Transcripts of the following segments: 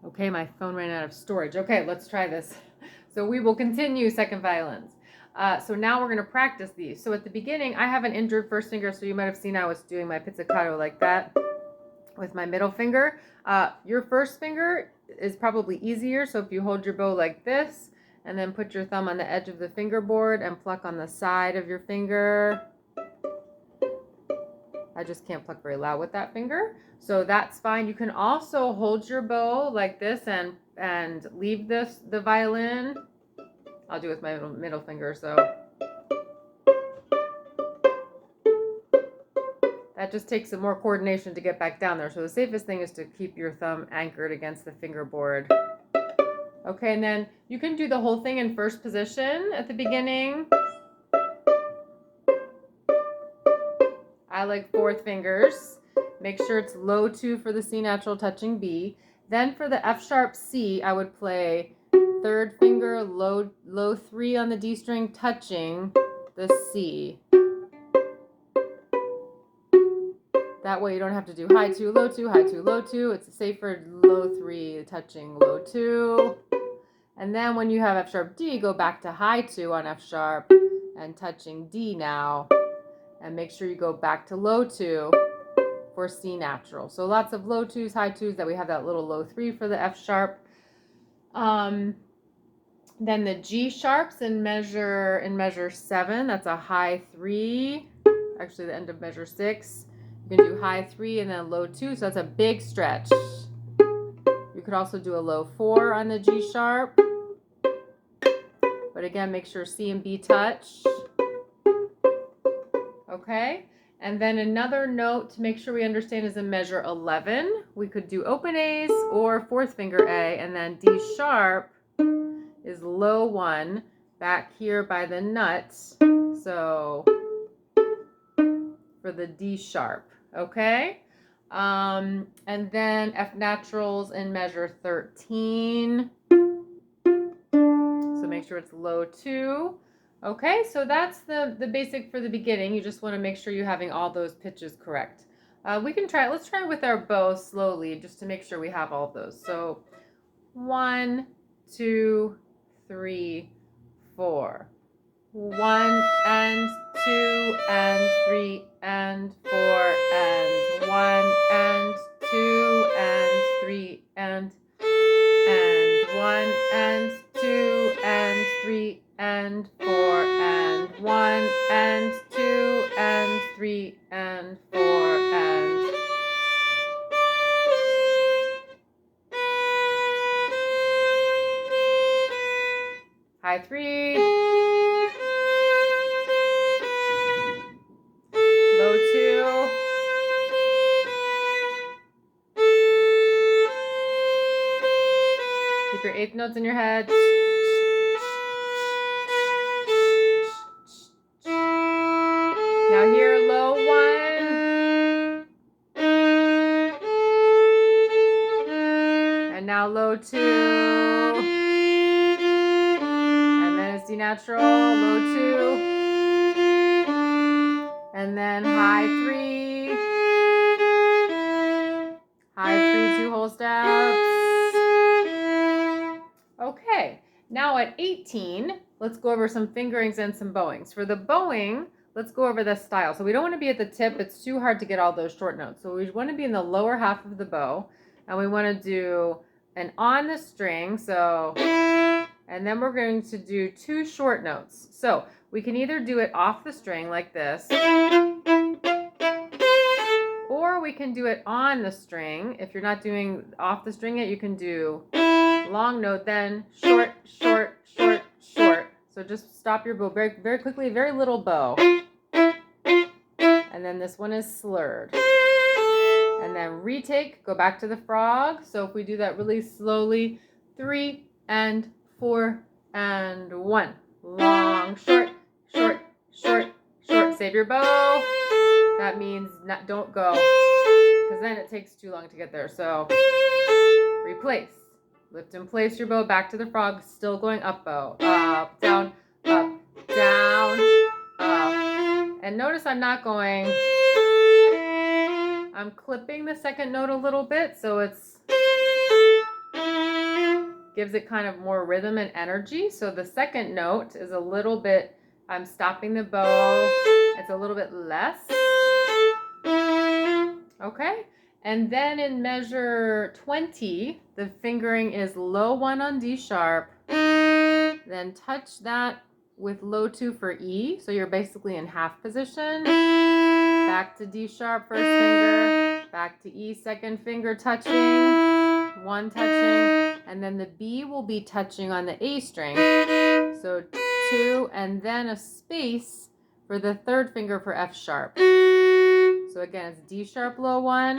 Okay, my phone ran out of storage. Okay, let's try this. So we will continue second violins. So now we're going to practice these. So at the beginning, I have an injured first finger, so you might have seen I was doing my pizzicato like that with my middle finger. Your first finger is probably easier, so if you hold your bow like this, and then put your thumb on the edge of the fingerboard and pluck on the side of your finger. I just can't pluck very loud with that finger, so that's fine. You can also hold your bow like this and leave the violin. I'll do it with my middle finger, so that just takes some more coordination to get back down there. So the safest thing is to keep your thumb anchored against the fingerboard. Okay, and then you can do the whole thing in first position at the beginning. I like fourth fingers. Make sure it's low 2 for the C natural touching B. Then for the F sharp C, I would play third finger, low 3 on the D string, touching the C. That way you don't have to do high 2, low 2, high 2, low 2. It's safer low 3, touching low 2. And then when you have F sharp D, go back to high 2 on F sharp and touching D now. And make sure you go back to low 2 for C natural. So lots of low 2s, high 2s, that we have that little low 3 for the F sharp. Then the G sharps in measure 7, that's a high 3. Actually, the end of measure 6. You can do high 3 and then low 2, so that's a big stretch. You could also do a low 4 on the G sharp. But again, make sure C and B touch. Okay, and then another note to make sure we understand is in measure 11. We could do open A's or fourth finger A, and then D sharp is low 1 back here by the nut. So for the D sharp, okay? And then F naturals in measure 13. So make sure it's low 2. Okay, so that's the basic for the beginning. You just want to make sure you're having all those pitches correct. Let's try with our bow slowly just to make sure we have all those. So 1, 2, 3, 4. 1 and 2 and 3 and 4 and 1 and 2 and 3 and 1 and 2 and 3 and 4 and 1 and 2 and 3 and 4 and high 3, low 2, keep your eighth notes in your head. Now here, low 1. And now low 2. And then it's D natural, low 2. And then high 3. High 3, 2 whole steps. Okay, now at 18, let's go over some fingerings and some bowings. For the bowing, let's go over the style. So we don't want to be at the tip. It's too hard to get all those short notes. So we want to be in the lower half of the bow. And we want to do an on the string. So, and then we're going to do 2 short notes. So we can either do it off the string like this, or we can do it on the string. If you're not doing off the string yet, you can do long note, then short, short, short, short. So just stop your bow very, very quickly, very little bow. And then this one is slurred. And then retake, go back to the frog. So if we do that really slowly, 3 and 4 and 1. Long, short, short, short, short. Save your bow. That means don't go, because then it takes too long to get there. So replace. Lift and place your bow back to the frog, still going up bow. Up, down, up, down, up. And notice I'm not going, I'm clipping the second note a little bit, so it's gives it kind of more rhythm and energy. So the second note is a little bit, I'm stopping the bow. It's a little bit less. Okay. And then in measure 20, the fingering is low 1 on D sharp, then touch that with low 2 for E, so you're basically in half position. Back to D sharp, first finger, back to E, second finger touching, 1 touching, and then the B will be touching on the A string. So 2, and then a space for the third finger for F sharp. So again, it's D sharp low 1,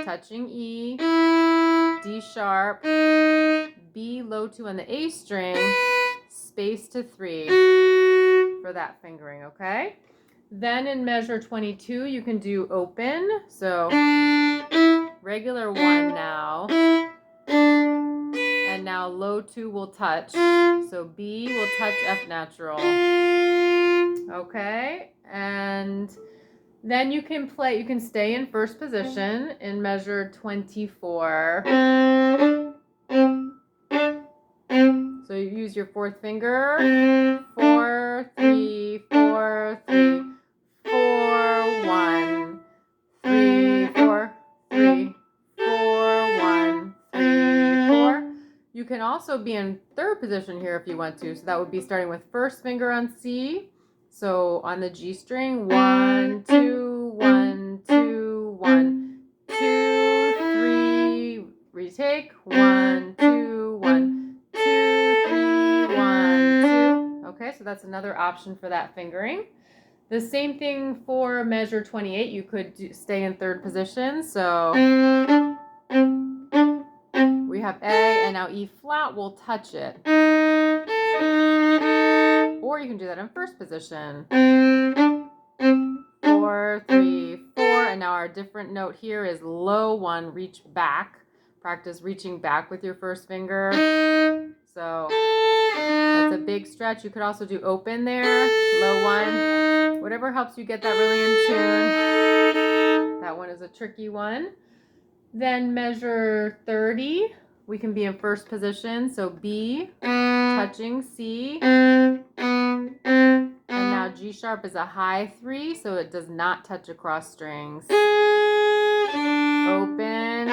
touching E, D sharp, B low 2 on the A string, space to 3 for that fingering, okay? Then in measure 22, you can do open. So regular 1 now, and now low 2 will touch. So B will touch F natural, okay? And then you can play, you can stay in first position in measure 24. So you use your fourth finger, 4, 3, 4, 3, 4, 1, 3, 4, 3, 4, 1, 3, 4. You can also be in third position here if you want to. So that would be starting with first finger on C. So on the G string, 1, 2, 1, 2, 1, 2, 3, retake, 1, 2, 1, 2, 3, 1, 2. Okay, so that's another option for that fingering. The same thing for measure 28. You could stay in third position. So we have A, and now E flat will touch it. Or you can do that in first position. 4, 3, 4, and now our different note here is low 1, reach back. Practice reaching back with your first finger. So that's a big stretch. You could also do open there, low 1, whatever helps you get that really in tune. That one is a tricky one. Then measure 30, we can be in first position. So B, touching C. And now G sharp is a high 3, so it does not touch across strings. Open.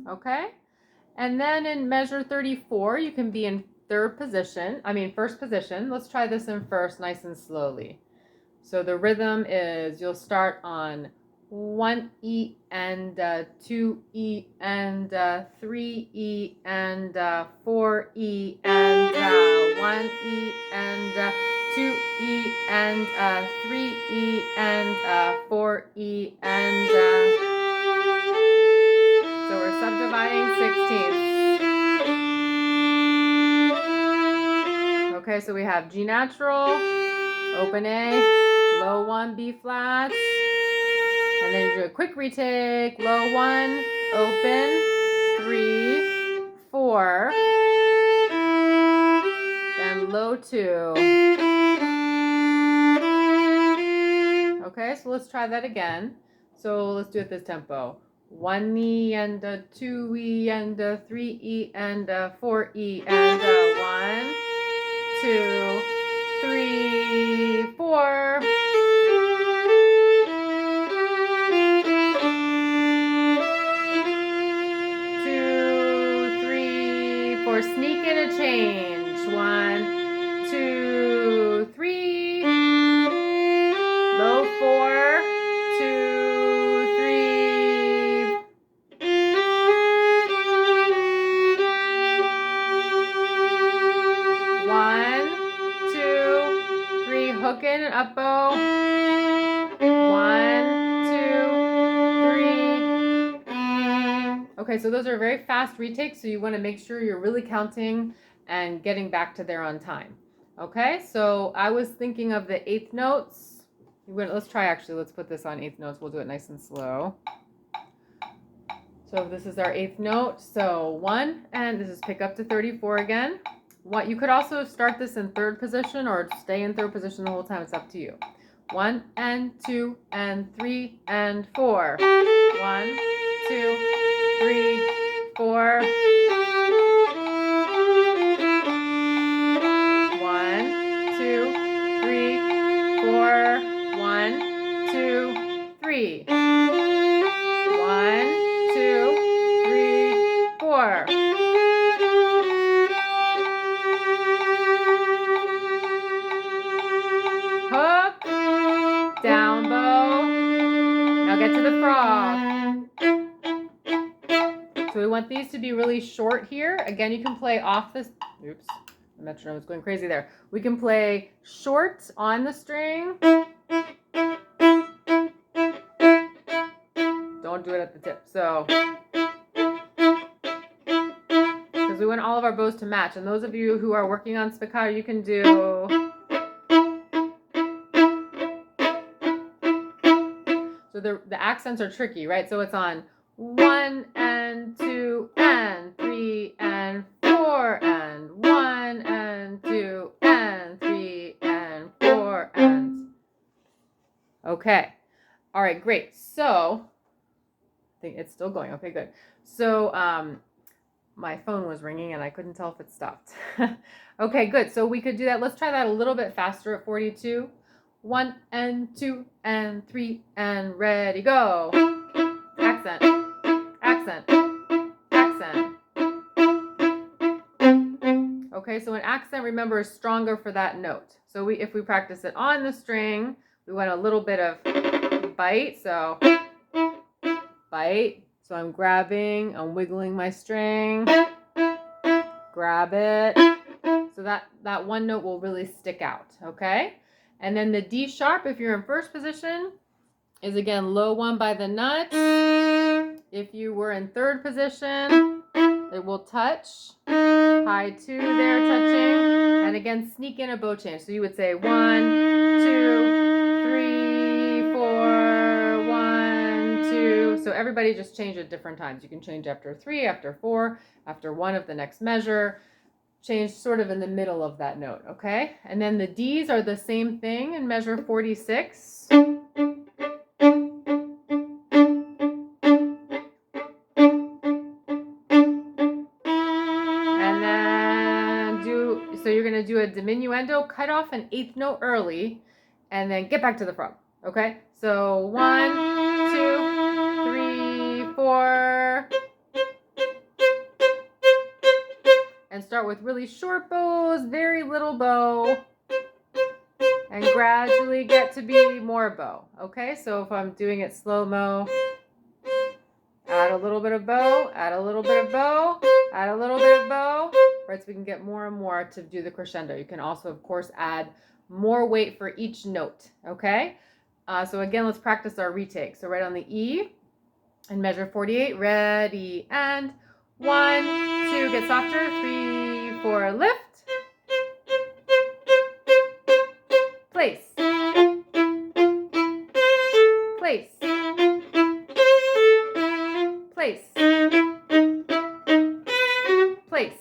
Okay. And then in measure 34, you can be in first position. Let's try this in first, nice and slowly. So the rhythm is, you'll start on 1 E and 2 E and 3 E and 4 E and 1 E and 2 E and 3 E and 4 E and so we're subdividing 16ths. Okay, so we have G natural, open A, low 1, B flat, and then you do a quick retake, low 1, open, 3, 4, then low 2. Okay, so let's try that again. So let's do it this tempo. 1 E and 2 E and 3 E and 4 E and 1, 2, 3, 4. Sneak in a change. 1, 2, 3. Low 4, 2, 3. 1, 2, 3. Hook in and up bow. 1, 2, 3. Okay, so those are very fast retakes, so you want to make sure you're really counting and getting back to there on time. Okay, so I was thinking of the eighth notes. Let's put this on eighth notes. We'll do it nice and slow. So this is our eighth note. So 1, and this is pick up to 34 again. You could also start this in third position or stay in third position the whole time. It's up to you. 1 and 2 and 3 and 4. 1, 2, 3, 4. 1, 2, 3, 4. 1, 2, 3. 1, 2, 3, 4. Hook, down bow. Now get to the frog. So we want these to be really short here. Again, you can play off this. Oops, the metronome is going crazy there. We can play short on the string. Don't do it at the tip. So, because we want all of our bows to match. And those of you who are working on spiccato, you can do. So the accents are tricky, right? So it's on 1 and 2 and 3 and 4 and 1 and 2 and 3 and 4 and. Okay. All right, great. So I think it's still going. Okay, good. So my phone was ringing and I couldn't tell if it stopped. Okay, good. So we could do that. Let's try that a little bit faster at 42. 1 and 2 and 3 and ready, go. Accent, accent, accent. Okay, so an accent, remember, is stronger for that note. So if we practice it on the string, we want a little bit of bite. So bite. So I'm grabbing, I'm wiggling my string. Grab it. So that one note will really stick out, okay? And then the D sharp, if you're in first position, is again low 1 by the nut. If you were in third position, it will touch. High 2 there touching. And again, sneak in a bow change. So you would say 1, 2, 3, 4, 1, 2. So everybody just change at different times. You can change after 3, after 4, after 1 of the next measure. Change sort of in the middle of that note, okay? And then the D's are the same thing in measure 46. And then so you're gonna do a diminuendo, cut off an 8th note early, and then get back to the frog, okay? So 1, 2, 3, 4. And start with really short bows, very little bow, and gradually get to be more bow. Okay, so if I'm doing it slow-mo, add a little bit of bow, add a little bit of bow, add a little bit of bow, right? So we can get more and more to do the crescendo. You can also, of course, add more weight for each note. Okay, so again, let's practice our retake. So right on the E, in measure 48, ready, and 1, 2, get softer, 3, 4, lift, place, place, place, place,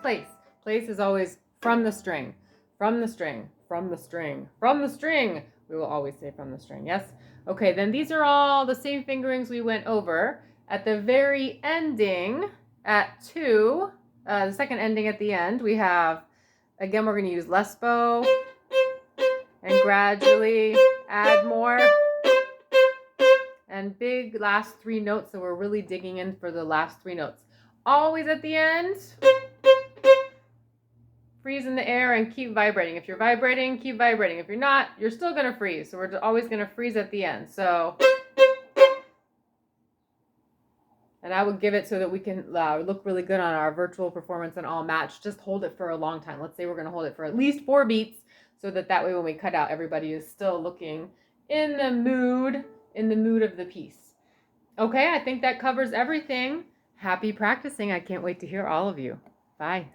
place. Place is always from the string, from the string, from the string, from the string. We will always say from the string, yes? Okay, then these are all the same fingerings we went over. At the very ending, at 2, the second ending at the end, we have, again, we're going to use less bow and gradually add more. And big last 3 notes, so we're really digging in for the last 3 notes. Always at the end, freeze in the air and keep vibrating. If you're vibrating, keep vibrating. If you're not, you're still going to freeze. So we're always going to freeze at the end. So, and I would give it so that we can look really good on our virtual performance and all match. Just hold it for a long time. Let's say we're going to hold it for at least 4 beats so that way when we cut out, everybody is still looking in the mood of the piece. Okay, I think that covers everything. Happy practicing. I can't wait to hear all of you. Bye.